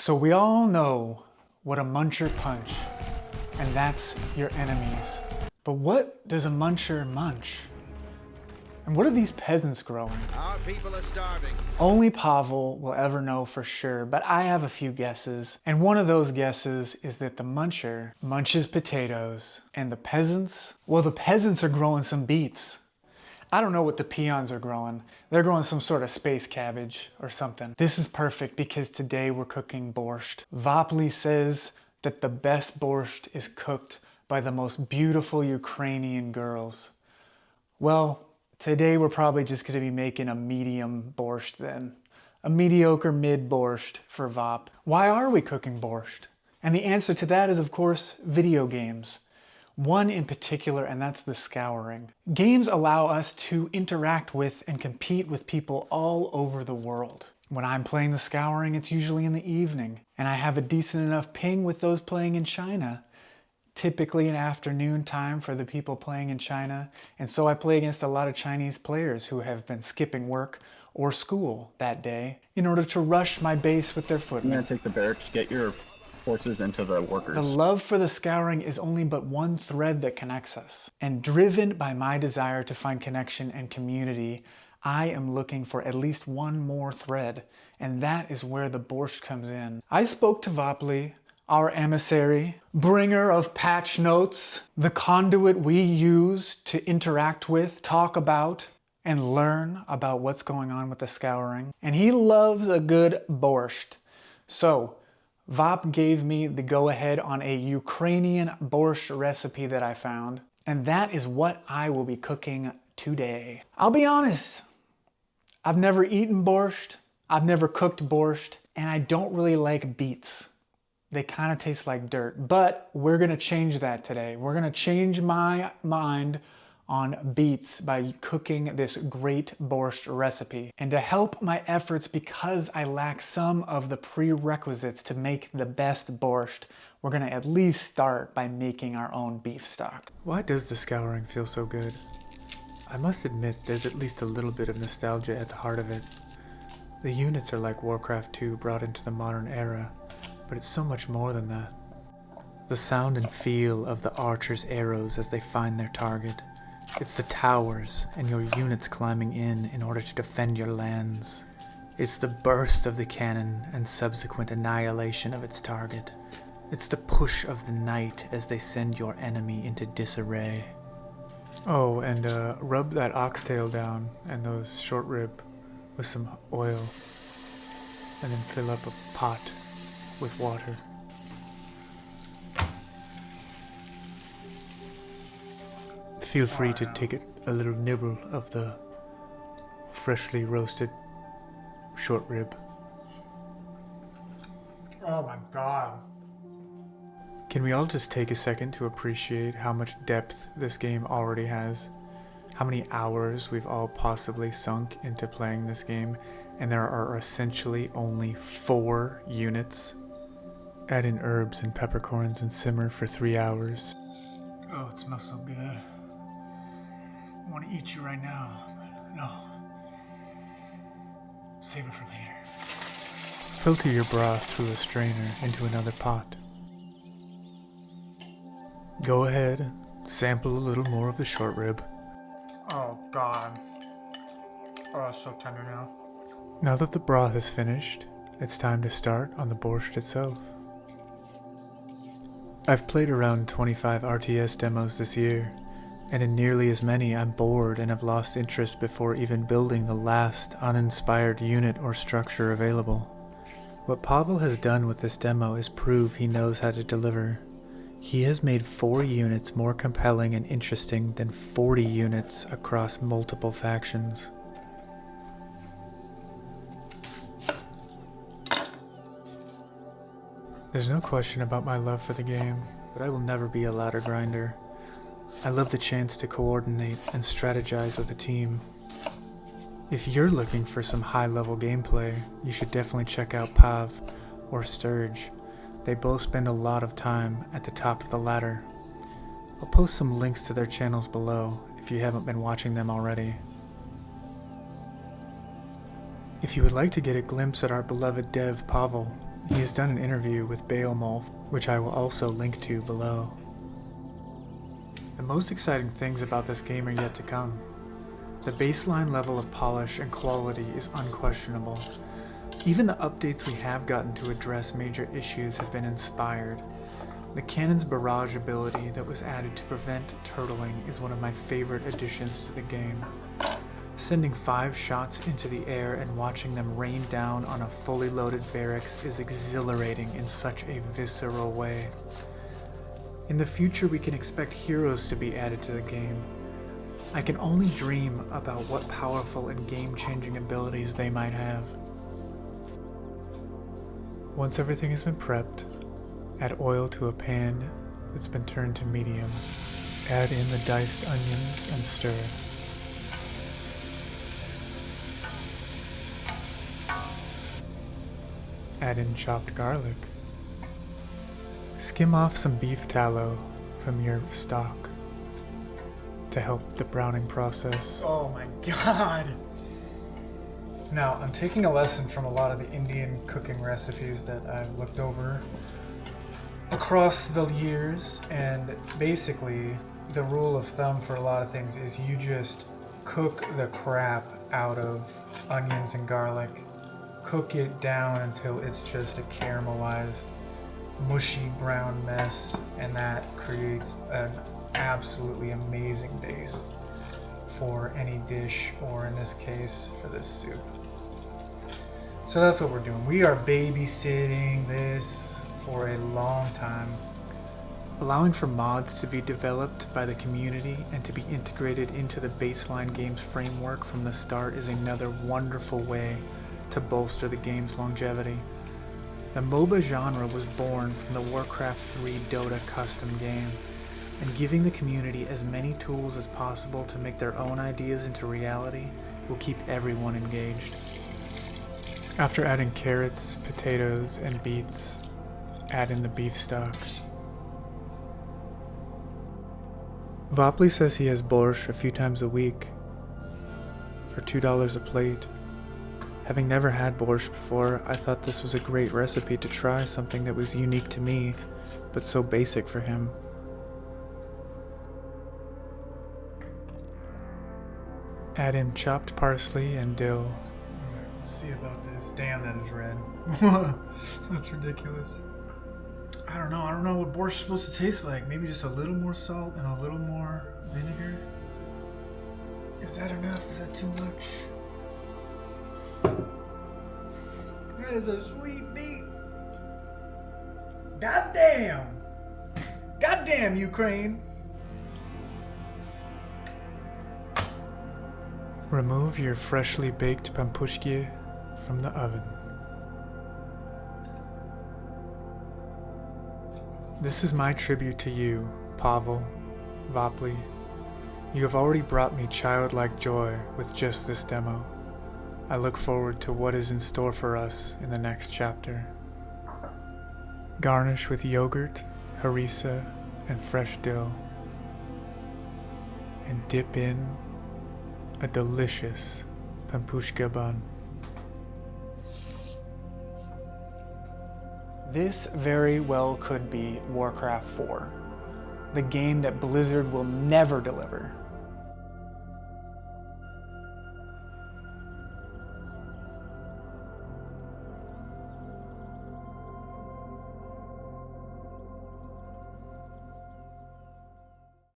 So we all know what a muncher punch, and that's your enemies. But what does a muncher munch? And what are these peasants growing? Our people are starving. Only Pavel will ever know for sure, but I have a few guesses. And one of those guesses is that the muncher munches potatoes. And the peasants? Well, the peasants are growing some beets. I don't know what the peons are growing. They're growing some sort of space cabbage or something. This is perfect because today we're cooking borscht. Vapli says that the best borscht is cooked by the most beautiful Ukrainian girls. Well, today we're probably just going to be making a medium borscht then. A mediocre mid borscht for Vap. Why are we cooking borscht? And the answer to that is, of course, video games. One in particular, and that's the Scouring. Games allow us to interact with and compete with people all over the world. When I'm playing the Scouring, it's usually in the evening, and I have a decent enough ping with those playing in China. Typically an afternoon time for the people playing in China, and so I play against a lot of Chinese players who have been skipping work or school that day in order to rush my base with their footmen. I'm gonna take the barracks, get your forces into the workers. The love for the Scouring is only but one thread that connects us. And driven by my desire to find connection and community, I am looking for at least one more thread. And that is where the borscht comes in. I spoke to Vapli, our emissary, bringer of patch notes, the conduit we use to interact with, talk about, and learn about what's going on with the Scouring. And he loves a good borscht. So, Vap gave me the go-ahead on a Ukrainian borscht recipe that I found, and that is what I will be cooking today. I'll be honest, I've never eaten borscht, I've never cooked borscht, and I don't really like beets. They kind of taste like dirt, but we're gonna change that today. We're gonna change my mind on beets by cooking this great borscht recipe. And to help my efforts, because I lack some of the prerequisites to make the best borscht, we're gonna at least start by making our own beef stock. Why does the Scouring feel so good? I must admit there's at least a little bit of nostalgia at the heart of it. The units are like Warcraft 2 brought into the modern era, but it's so much more than that. The sound and feel of the archers' arrows as they find their target. It's the towers and your units climbing in order to defend your lands. It's the burst of the cannon and subsequent annihilation of its target. It's the push of the knight as they send your enemy into disarray. Oh, and rub that oxtail down and those short rib with some oil, and then fill up a pot with water. Feel free to take a little nibble of the freshly roasted short rib. Oh my god. Can we all just take a second to appreciate how much depth this game already has? How many hours we've all possibly sunk into playing this game, and there are essentially only 4 units. Add in herbs and peppercorns and simmer for 3 hours. Oh, it smells so good. I want to eat you right now, but no. Save it for later. Filter your broth through a strainer into another pot. Go ahead, sample a little more of the short rib. Oh god. Oh, it's so tender now. Now that the broth is finished, it's time to start on the borscht itself. I've played around 25 RTS demos this year, and in nearly as many I'm bored and have lost interest before even building the last uninspired unit or structure available. What Pavel has done with this demo is prove he knows how to deliver. He has made 4 units more compelling and interesting than 40 units across multiple factions. There's no question about my love for the game, but I will never be a ladder grinder. I love the chance to coordinate and strategize with a team. If you're looking for some high-level gameplay, you should definitely check out Pav or Sturg. They both spend a lot of time at the top of the ladder. I'll post some links to their channels below if you haven't been watching them already. If you would like to get a glimpse at our beloved dev Pavel, He has done an interview with Beowulf, which I will also link to below. The most exciting things about this game are yet to come. The baseline level of polish and quality is unquestionable. Even the updates we have gotten to address major issues have been inspired. The cannon's barrage ability that was added to prevent turtling is one of my favorite additions to the game. Sending 5 shots into the air and watching them rain down on a fully loaded barracks is exhilarating in such a visceral way. In the future, we can expect heroes to be added to the game. I can only dream about what powerful and game-changing abilities they might have. Once everything has been prepped, add oil to a pan that's been turned to medium. Add in the diced onions and stir. Add in chopped garlic. Skim off some beef tallow from your stock to help the browning process. Oh my god! Now, I'm taking a lesson from a lot of the Indian cooking recipes that I've looked over across the years, and basically the rule of thumb for a lot of things is you just cook the crap out of onions and garlic. Cook it down until it's just a caramelized, mushy brown mess, and that creates an absolutely amazing base for any dish, or in this case, for this soup. So that's what we're doing. We are babysitting this for a long time. Allowing for mods to be developed by the community and to be integrated into the baseline game's framework from the start is another wonderful way to bolster the game's longevity. The MOBA genre was born from the Warcraft 3 Dota custom game, and giving the community as many tools as possible to make their own ideas into reality will keep everyone engaged. After adding carrots, potatoes, and beets, add in the beef stock. Vopli says he has borscht a few times a week for $2 a plate. Having never had borscht before, I thought this was a great recipe to try something that was unique to me, but so basic for him. Add in chopped parsley and dill. Let's see about this. Damn, that is red. That's ridiculous. I don't know what borscht is supposed to taste like. Maybe just a little more salt and a little more vinegar. Is that enough? Is that too much? That is a sweet beat. Goddamn! Goddamn, Ukraine! Remove your freshly baked pampushki from the oven. This is my tribute to you, Pavel, Vopli. You have already brought me childlike joy with just this demo. I look forward to what is in store for us in the next chapter. Garnish with yogurt, harissa, and fresh dill. And dip in a delicious pampushka bun. This very well could be Warcraft 4, the game that Blizzard will never deliver.